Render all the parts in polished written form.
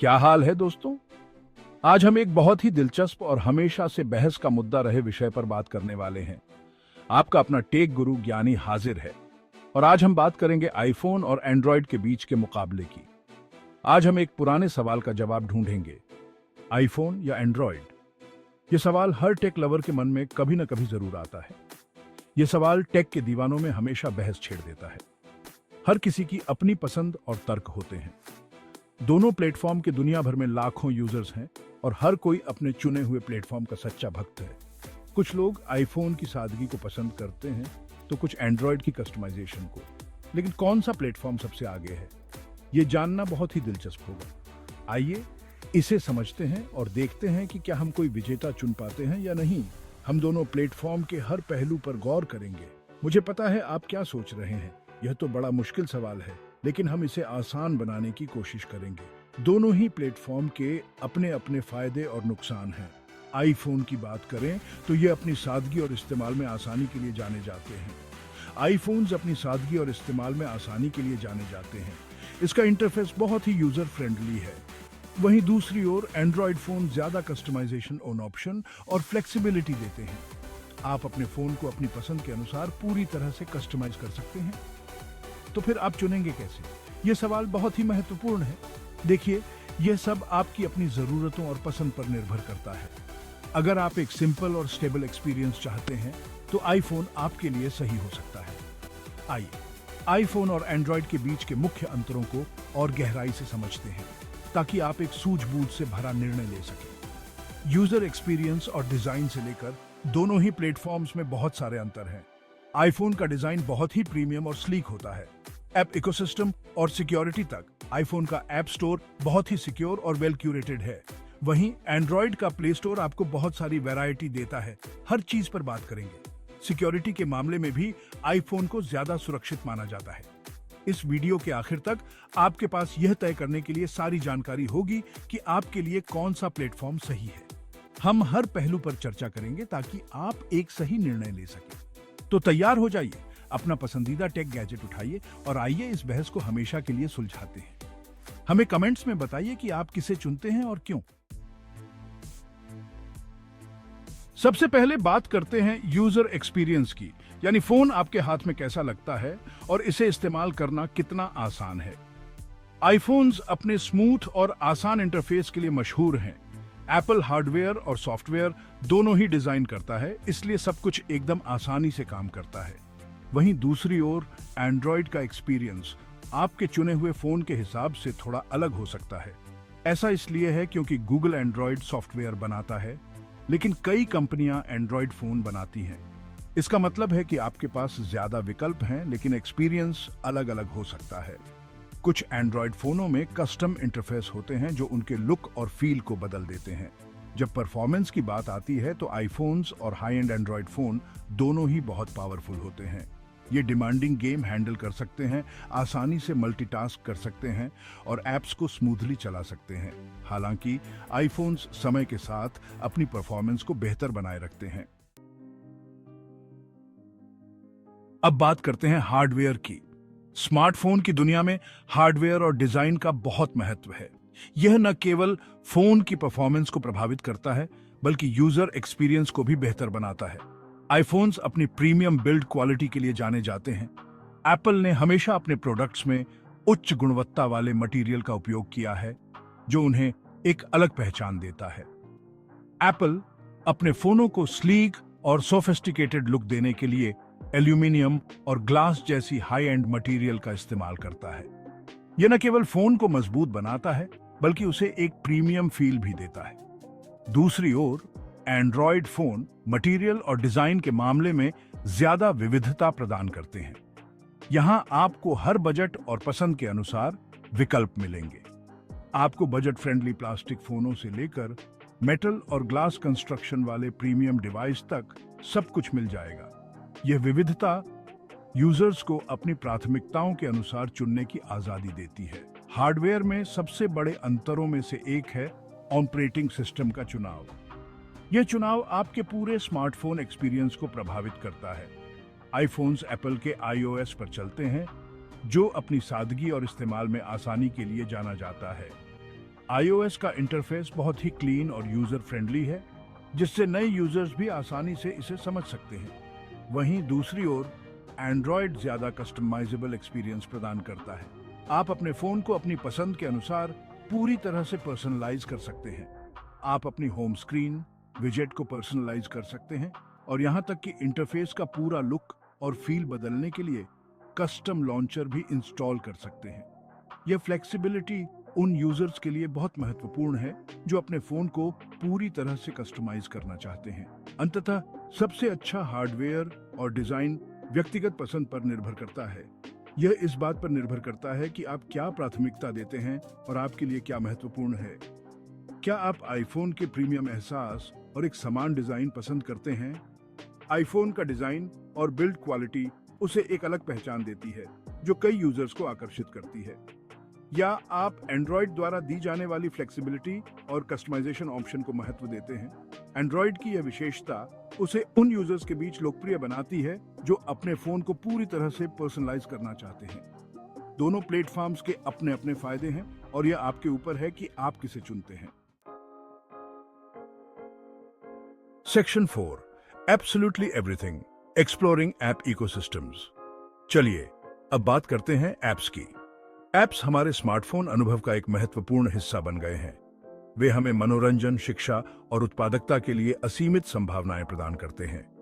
क्या हाल है दोस्तों। आज हम एक बहुत ही दिलचस्प और हमेशा से बहस का मुद्दा रहे विषय पर बात करने वाले हैं। आपका अपना टेक गुरु ज्ञानी हाजिर है और आज हम बात करेंगे आईफोन और एंड्रॉयड के बीच के मुकाबले की। आज हम एक पुराने सवाल का जवाब ढूंढेंगे, आईफोन या एंड्रॉयड। ये सवाल हर टेक लवर के मन में कभी न कभी जरूर आता है। ये सवाल टेक के दीवानों में हमेशा बहस छेड़ देता है। हर किसी की अपनी पसंद और तर्क होते हैं। दोनों प्लेटफॉर्म के दुनिया भर में लाखों यूजर्स हैं और हर कोई अपने चुने हुए प्लेटफॉर्म का सच्चा भक्त है। कुछ लोग आईफोन की सादगी को पसंद करते हैं तो कुछ एंड्रॉयड की कस्टमाइजेशन को। लेकिन कौन सा प्लेटफॉर्म सबसे आगे है, ये जानना बहुत ही दिलचस्प होगा। आइए इसे समझते हैं और देखते हैं कि क्या हम कोई विजेता चुन पाते हैं या नहीं। हम दोनों प्लेटफॉर्म के हर पहलू पर गौर करेंगे। मुझे पता है आप क्या सोच रहे हैं, यह तो बड़ा मुश्किल सवाल है, लेकिन हम इसे आसान बनाने की कोशिश करेंगे। दोनों ही प्लेटफॉर्म के अपने अपने फायदे और नुकसान हैं। आईफोन की बात करें तो ये अपनी सादगी और इस्तेमाल में आसानी के लिए जाने जाते हैं। आईफोन्स अपनी सादगी और इस्तेमाल में आसानी के लिए जाने जाते हैं। इसका इंटरफेस बहुत ही यूजर फ्रेंडली है। वहीं दूसरी ओर एंड्रॉयड फोन ज्यादा कस्टमाइजेशन ऑन ऑप्शन और फ्लेक्सिबिलिटी देते हैं। आप अपने फोन को अपनी पसंद के अनुसार पूरी तरह से कस्टमाइज कर सकते हैं। तो फिर आप चुनेंगे कैसे? ये सवाल बहुत ही महत्वपूर्ण है। देखिए, यह सब आपकी अपनी जरूरतों और पसंद पर निर्भर करता है। अगर आप एक सिंपल और स्टेबल एक्सपीरियंस चाहते हैं तो आईफोन आपके लिए सही हो सकता है। आइए आईफोन और एंड्रॉयड के बीच के मुख्य अंतरों को और गहराई से समझते हैं, ताकि आप एक सूझबूझ से भरा निर्णय ले सकें। यूजर एक्सपीरियंस और डिजाइन से लेकर दोनों ही प्लेटफॉर्म्स में बहुत सारे अंतर हैं। आईफोन का डिजाइन बहुत ही प्रीमियम और स्लीक होता है। ऐप इकोसिस्टम और सिक्योरिटी तक आईफोन का ऐप स्टोर बहुत ही सिक्योर और वेल क्यूरेटेड है। वहीं एंड्रॉयड का प्ले स्टोर आपको बहुत सारी वैरायटी देता है। हर चीज पर बात करेंगे। सिक्योरिटी के मामले में भी आईफोन को ज्यादा सुरक्षित माना जाता है। इस वीडियो के आखिर तक आपके पास यह तय करने के लिए सारी जानकारी होगी कि आपके लिए कौन सा प्लेटफॉर्म सही है। हम हर पहलू पर चर्चा करेंगे ताकि आप एक सही निर्णय ले सकें। तो तैयार हो जाइए, अपना पसंदीदा टेक गैजेट उठाइए और आइए इस बहस को हमेशा के लिए सुलझाते हैं। हमें कमेंट्स में बताइए कि आप किसे चुनते हैं और क्यों। सबसे पहले बात करते हैं यूजर एक्सपीरियंस की, यानी फोन आपके हाथ में कैसा लगता है और इसे इस्तेमाल करना कितना आसान है। आईफोन्स अपने स्मूथ और आसान इंटरफेस के लिए मशहूर हैं। एप्पल हार्डवेयर और सॉफ्टवेयर दोनों ही डिजाइन करता है, इसलिए सब कुछ एकदम आसानी से काम करता है। वहीं दूसरी ओर एंड्रॉयड का एक्सपीरियंस आपके चुने हुए फोन के हिसाब से थोड़ा अलग हो सकता है। ऐसा इसलिए है क्योंकि गूगल एंड्रॉयड सॉफ्टवेयर बनाता है, लेकिन कई कंपनियां एंड्रॉयड फोन बनाती हैं। इसका मतलब है कि आपके पास ज्यादा विकल्प हैं, लेकिन एक्सपीरियंस अलग अलग हो सकता है। कुछ एंड्रॉयड फोनों में कस्टम इंटरफेस होते हैं जो उनके लुक और फील को बदल देते हैं। जब परफॉर्मेंस की बात आती है तो आईफोन्स और हाई एंड एंड्रॉयड फोन दोनों ही बहुत पावरफुल होते हैं। ये डिमांडिंग गेम हैंडल कर सकते हैं, आसानी से मल्टीटास्क कर सकते हैं और एप्स को स्मूथली चला सकते हैं। हालांकि आईफोन्स समय के साथ अपनी परफॉर्मेंस को बेहतर बनाए रखते हैं। अब बात करते हैं हार्डवेयर की। स्मार्टफोन की दुनिया में हार्डवेयर और डिजाइन का बहुत महत्व है। यह न केवल फोन की परफॉर्मेंस को प्रभावित करता है, बल्कि यूजर एक्सपीरियंस को भी बेहतर बनाता है। आईफोन्स अपनी प्रीमियम बिल्ड क्वालिटी के लिए जाने जाते हैं। एप्पल ने हमेशा अपने प्रोडक्ट्स में उच्च गुणवत्ता वाले मटेरियल का उपयोग किया है, जो उन्हें एक अलग पहचान देता है। एप्पल अपने फोनों को स्लीक और सोफिस्टिकेटेड लुक देने के लिए एल्यूमिनियम और ग्लास जैसी हाई एंड मटेरियल का इस्तेमाल करता है। यह न केवल फोन को मजबूत बनाता है, बल्कि उसे एक प्रीमियम फील भी देता है। दूसरी ओर एंड्रॉयड फोन मटेरियल और डिजाइन के मामले में ज्यादा विविधता प्रदान करते हैं। यहां आपको हर बजट और पसंद के अनुसार विकल्प मिलेंगे। आपको बजट फ्रेंडली प्लास्टिक फोनों से लेकर मेटल और ग्लास कंस्ट्रक्शन वाले प्रीमियम डिवाइस तक सब कुछ मिल जाएगा। यह विविधता यूजर्स को अपनी प्राथमिकताओं के अनुसार चुनने की आजादी देती है। हार्डवेयर में सबसे बड़े अंतरों में से एक है ऑपरेटिंग सिस्टम का चुनाव। यह चुनाव आपके पूरे स्मार्टफोन एक्सपीरियंस को प्रभावित करता है। आईफोन्स एप्पल के iOS पर चलते हैं, जो अपनी सादगी और इस्तेमाल में आसानी के लिए जाना जाता है। iOS का इंटरफेस बहुत ही क्लीन और यूजर फ्रेंडली है, जिससे नए यूजर्स भी आसानी से इसे समझ सकते हैं। वहीं दूसरी ओर एंड्रॉयड ज्यादा कस्टमाइजेबल एक्सपीरियंस प्रदान करता है। आप अपने फोन को अपनी पसंद के अनुसार पूरी तरह से पर्सनलाइज कर सकते हैं। आप अपनी होम स्क्रीन विजेट को पर्सनलाइज कर सकते हैं और यहाँ तक कि इंटरफेस का पूरा लुक और फील बदलने के लिए कस्टम लॉन्चर भी इंस्टॉल कर सकते हैं। यह फ्लेक्सिबिलिटी उन यूजर्स के लिए बहुत महत्वपूर्ण है जो अपने फोन को पूरी तरह से कस्टमाइज करना चाहते हैं। अंततः सबसे अच्छा हार्डवेयर और डिजाइन व्यक्तिगत पसंद पर निर्भर करता है। यह इस बात पर निर्भर करता है कि आप क्या प्राथमिकता देते हैं और आपके लिए क्या महत्वपूर्ण है। क्या आप आईफोन के प्रीमियम एहसास और एक समान डिजाइन पसंद करते हैं? आईफोन का डिजाइन और बिल्ड क्वालिटी उसे एक अलग पहचान देती है जो कई यूजर्स को आकर्षित करती है। या आप एंड्रॉयड द्वारा दी जाने वाली फ्लेक्सिबिलिटी और कस्टमाइजेशन ऑप्शन को महत्व देते हैं? एंड्रॉयड की यह विशेषता उसे उन यूजर्स के बीच लोकप्रिय बनाती है जो अपने फोन को पूरी तरह से पर्सनलाइज करना चाहते हैं। दोनों प्लेटफॉर्म्स के अपने अपने फायदे हैं और यह आपके ऊपर है कि आप किसे चुनते हैं। Section 4, absolutely everything, exploring app ecosystems. चलिए अब बात करते हैं ऐप्स की। ऐप्स हमारे स्मार्टफोन अनुभव का एक महत्वपूर्ण हिस्सा बन गए हैं। वे हमें मनोरंजन, शिक्षा और उत्पादकता के लिए असीमित संभावनाएं प्रदान करते हैं।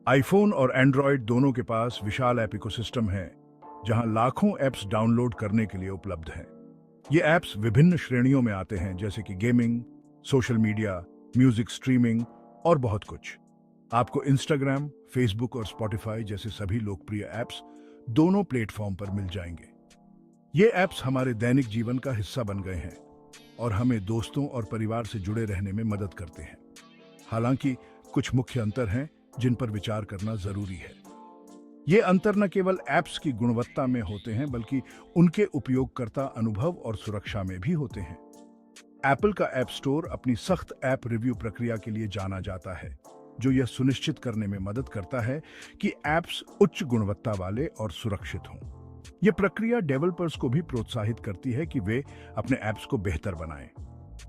आईफोन और एंड्रॉयड दोनों के पास विशाल ऐप इकोसिस्टम है, जहां लाखों ऐप्स डाउनलोड करने के लिए उपलब्ध हैं। ये ऐप्स विभिन्न श्रेणियों में आते हैं, जैसे कि gaming, social media, music streaming और बहुत कुछ। आपको इंस्टाग्राम, फेसबुक और स्पॉटिफाई जैसे सभी लोकप्रिय ऐप्स दोनों प्लेटफॉर्म पर मिल जाएंगे। ये ऐप्स हमारे दैनिक जीवन का हिस्सा बन गए हैं और हमें दोस्तों और परिवार से जुड़े रहने में मदद करते हैं। हालांकि कुछ मुख्य अंतर हैं जिन पर विचार करना जरूरी है। ये अंतर न केवल ऐप्स की गुणवत्ता में होते हैं, बल्कि उनके उपयोगकर्ता अनुभव और सुरक्षा में भी होते हैं। एप्पल का ऐप स्टोर अपनी सख्त ऐप रिव्यू प्रक्रिया के लिए जाना जाता है, जो यह सुनिश्चित करने में मदद करता है कि ऐप्स उच्च गुणवत्ता वाले और सुरक्षित हों। यह प्रक्रिया डेवलपर्स को भी प्रोत्साहित करती है कि वे अपने ऐप्स को बेहतर बनाएं,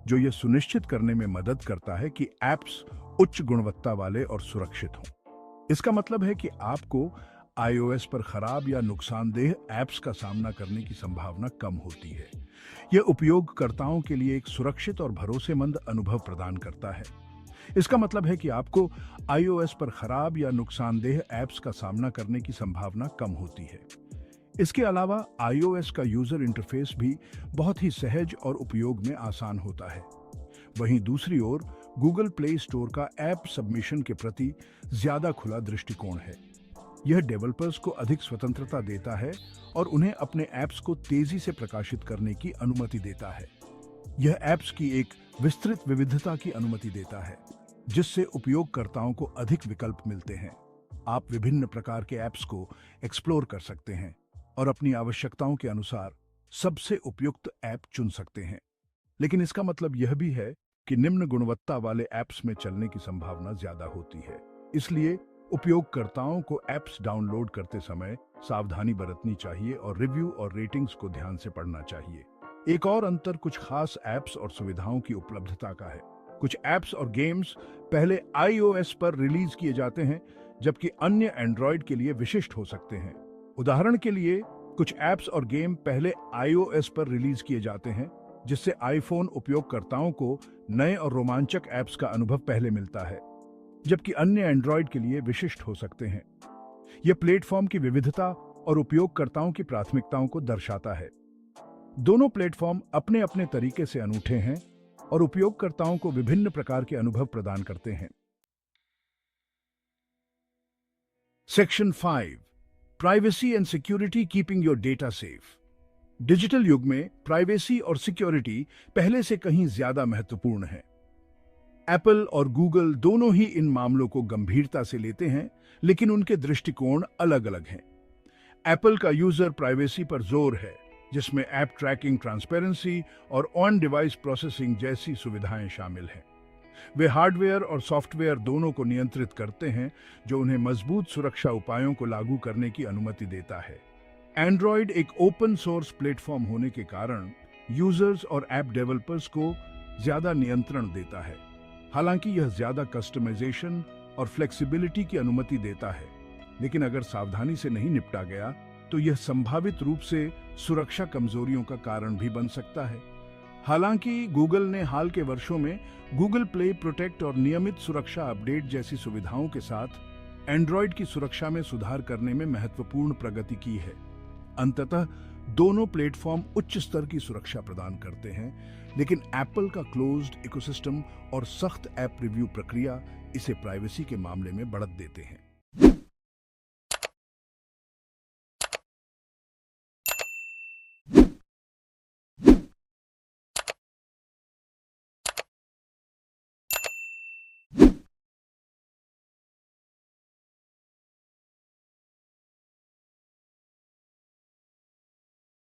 जो यह सुनिश्चित करने में मदद करता है कि ऐप्स उच्च गुणवत्ता वाले और सुरक्षित हों। इसका मतलब है कि आपको iOS पर खराब या नुकसानदेह ऐप्स का सामना करने की संभावना कम होती है। यह उपयोगकर्ताओं के लिए एक सुरक्षित और भरोसेमंद अनुभव प्रदान करता है। इसका मतलब है कि आपको iOS पर खराब या नुकसानदेह ऐप्स का सामना करने की संभावना कम होती है। इसके अलावा iOS का यूजर इंटरफेस भी बहुत ही सहज और उपयोग में आसान होता है। वहीं दूसरी ओर गूगल प्ले स्टोर का ऐप सबमिशन के प्रति ज्यादा खुला दृष्टिकोण है। यह डेवलपर्स को अधिक स्वतंत्रता देता है और उन्हें अपने ऐप्स को तेजी से प्रकाशित करने की अनुमति देता है। यह ऐप्स की एक विस्तृत विविधता की अनुमति देता है, जिससे उपयोगकर्ताओं को अधिक विकल्प मिलते हैं। आप विभिन्न प्रकार के ऐप्स को एक्सप्लोर कर सकते हैं और अपनी आवश्यकताओं के अनुसार सबसे उपयुक्त ऐप चुन सकते हैं। लेकिन इसका मतलब यह भी है कि निम्न गुणवत्ता वाले ऐप्स में चलने की संभावना ज्यादा होती है। इसलिए उपयोगकर्ताओं को ऐप्स डाउनलोड करते समय सावधानी बरतनी चाहिए और रिव्यू और रेटिंग्स को ध्यान से पढ़ना चाहिए। एक और अंतर कुछ खास ऐप्स और सुविधाओं की उपलब्धता का है। कुछ ऐप्स और गेम्स पहले iOS पर रिलीज किए जाते हैं, जबकि अन्य एंड्रॉयड के लिए विशिष्ट हो सकते हैं। उदाहरण के लिए, कुछ ऐप्स और गेम पहले iOS पर रिलीज किए जाते हैं, जिससे आईफोन उपयोगकर्ताओं को नए और रोमांचक ऐप्स का अनुभव पहले मिलता है, जबकि अन्य एंड्रॉयड के लिए विशिष्ट हो सकते हैं। यह प्लेटफॉर्म की विविधता और उपयोगकर्ताओं की प्राथमिकताओं को दर्शाता है। दोनों प्लेटफॉर्म अपने अपने तरीके से अनूठे हैं और उपयोगकर्ताओं को विभिन्न प्रकार के अनुभव प्रदान करते हैं। Section 5, privacy and security, keeping your data safe. Digital युग में प्राइवेसी और सिक्योरिटी पहले से कहीं ज्यादा महत्वपूर्ण है। एप्पल और गूगल दोनों ही इन मामलों को गंभीरता से लेते हैं, लेकिन उनके दृष्टिकोण अलग-अलग हैं। एप्पल का यूजर प्राइवेसी पर जोर है, जिसमें ऐप ट्रैकिंग, ट्रांसपेरेंसी और ऑन डिवाइस प्रोसेसिंग जैसी सुविधाएं शामिल हैं। वे हार्डवेयर और सॉफ्टवेयर दोनों को नियंत्रित करते हैं, जो उन्हें मजबूत सुरक्षा उपायों को लागू करने की अनुमति देता है। एंड्रॉयड एक ओपन सोर्स प्लेटफॉर्म होने के कारण यूजर्स और ऐप डेवलपर्स को ज्यादा नियंत्रण देता है। हालांकि यह ज्यादा कस्टमाइजेशन और फ्लेक्सिबिलिटी की अनुमति देता है, लेकिन अगर सावधानी से नहीं निपटा गया तो यह संभावित रूप से सुरक्षा कमजोरियों का कारण भी बन सकता है। हालांकि गूगल ने हाल के वर्षों में गूगल प्ले प्रोटेक्ट और नियमित सुरक्षा अपडेट जैसी सुविधाओं के साथ एंड्रॉयड की सुरक्षा में सुधार करने में महत्वपूर्ण प्रगति की है। अंततः दोनों प्लेटफॉर्म उच्च स्तर की सुरक्षा प्रदान करते हैं, लेकिन एप्पल का क्लोज्ड इकोसिस्टम और सख्त ऐप रिव्यू प्रक्रिया इसे प्राइवेसी के मामले में बढ़त देते हैं।